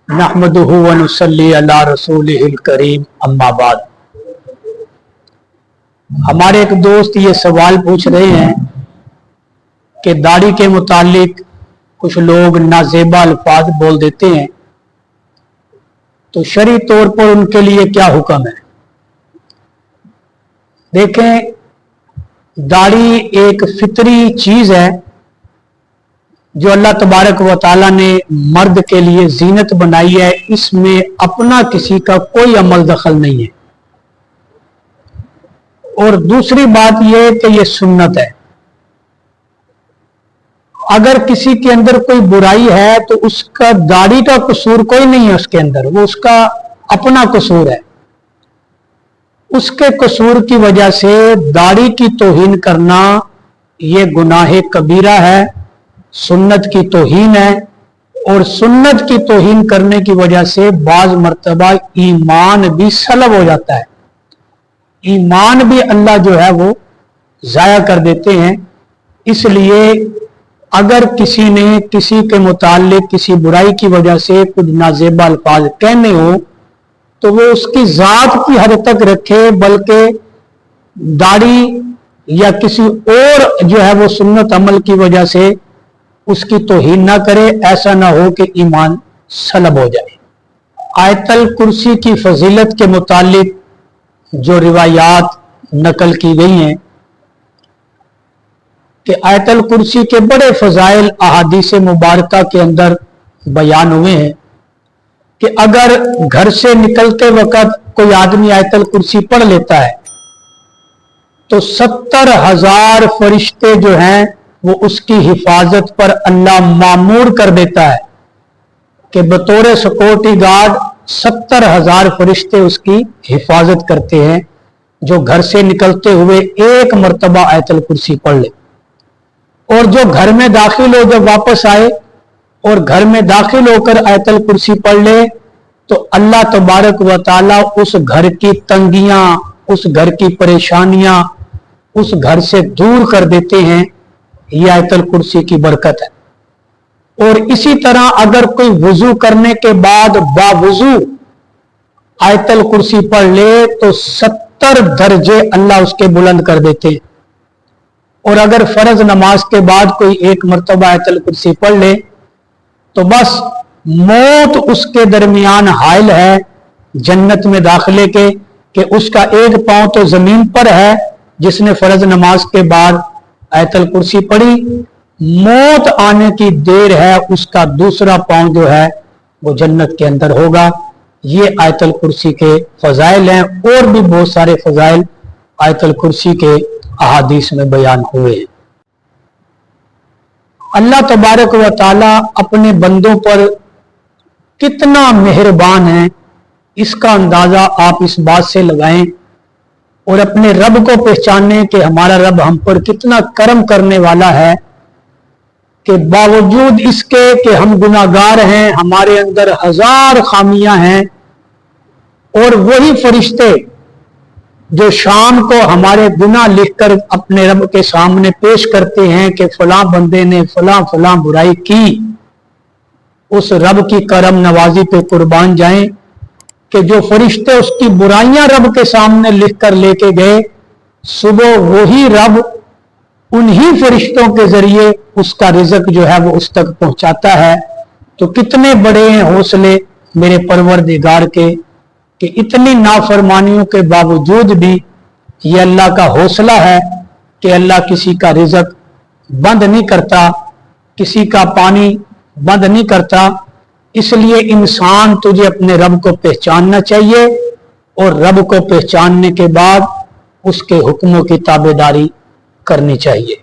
नहमदुहु व नुसल्ली अला रसूलिहिल करीम, अम्मा बाद। हमारे एक दोस्त ये सवाल पूछ रहे हैं कि दाढ़ी के मुतालिक कुछ लोग नाजेबा अल्फाज बोल देते हैं, तो शरई तौर पर उनके लिए क्या हुक्म है। देखें, दाढ़ी एक फितरी चीज है जो अल्लाह तबारक व तआला ने मर्द के लिए जीनत बनाई है। इसमें अपना किसी का कोई अमल दखल नहीं है। और दूसरी बात यह कि यह सुन्नत है। अगर किसी के अंदर कोई बुराई है तो उसका दाढ़ी का कसूर कोई नहीं है उसके अंदर, वो उसका अपना कसूर है। उसके कसूर की वजह से दाढ़ी की तौहीन करना यह गुनाह कबीरा है, सुन्नत की तौहीन है। और सुन्नत की तौहीन करने की वजह से बाज मर्तबा ईमान भी सलब हो जाता है। ईमान भी अल्लाह जो है वो जाया कर देते हैं। इसलिए अगर किसी ने किसी के मुताल्लिक किसी बुराई की वजह से कुछ नाजेबा अल्फाज कहने हो तो वो उसकी जात की हद तक रखे, बल्कि दाढ़ी या किसी और जो है वो सुन्नत अमल की वजह से उसकी तौहीन ना करे। ऐसा ना हो कि ईमान सलब हो जाए। आयतल कुर्सी की फजीलत के मुतालिक जो रिवायात नकल की गई हैं कि आयतल कुर्सी के बड़े फजाइल अहादीस मुबारका के अंदर बयान हुए हैं कि अगर घर से निकलते वक्त कोई आदमी आयतल कुर्सी पढ़ लेता है तो 70,000 फरिश्ते जो हैं वो उसकी हिफाजत पर अल्लाह मामूर कर देता है कि बतौर सिक्योरिटी गार्ड 70,000 फरिश्ते उसकी हिफाजत करते हैं जो घर से निकलते हुए एक मर्तबा आयतल कुर्सी पढ़ ले। और जो घर में दाखिल हो, जब वापस आए और घर में दाखिल होकर आयतल कुर्सी पढ़ ले तो अल्लाह तबारक व तआला उस घर की तंगियां, उस घर की परेशानियां उस घर से दूर कर देते हैं। यह आयतल कुर्सी की बरकत है। और इसी तरह अगर कोई वुजू करने के बाद बावुजू आयतल कुर्सी पढ़ ले तो 70 दर्जे अल्लाह उसके बुलंद कर देते हैं। और अगर फर्ज नमाज के बाद कोई एक मर्तबा आयतल कुर्सी पढ़ ले तो बस मौत उसके दरमियान हाइल है जन्नत में दाखिले के, कि उसका एक पांव तो जमीन पर है जिसने फर्ज नमाज के बाद आयतल कुर्सी पढ़ी, मौत आने की देर है उसका दूसरा पांव जो है वो जन्नत के अंदर होगा। ये आयतल कुर्सी के फजाइल हैं। और भी बहुत सारे फजाइल आयतल कुर्सी के अहादीस में बयान हुए हैं। अल्लाह तबारक व तआला अपने बंदों पर कितना मेहरबान है, इसका अंदाजा आप इस बात से लगाएं और अपने रब को पहचाने कि हमारा रब हम पर कितना करम करने वाला है कि बावजूद इसके कि हम गुनाहगार हैं, हमारे अंदर 1000 खामियां हैं, और वही फरिश्ते जो शाम को हमारे गुनाह लिखकर अपने रब के सामने पेश करते हैं कि फलां बंदे ने फलां फलां बुराई की, उस रब की करम नवाजी पे कुर्बान जाएं कि जो फरिश्ते उसकी बुराइयां रब के सामने लिख कर लेके गए, सुबह वही रब उन्हीं फरिश्तों के जरिए उसका रिज़्क जो है वो उस तक पहुंचाता है। तो कितने बड़े हैं हौसले मेरे परवरदिगार के कि इतनी नाफरमानियों के बावजूद भी ये अल्लाह का हौसला है कि अल्लाह किसी का रिज़्क बंद नहीं करता, किसी का पानी बंद नहीं करता। इसलिए इंसान तुझे अपने रब को पहचानना चाहिए और रब को पहचानने के बाद उसके हुक्मों की ताबेदारी करनी चाहिए।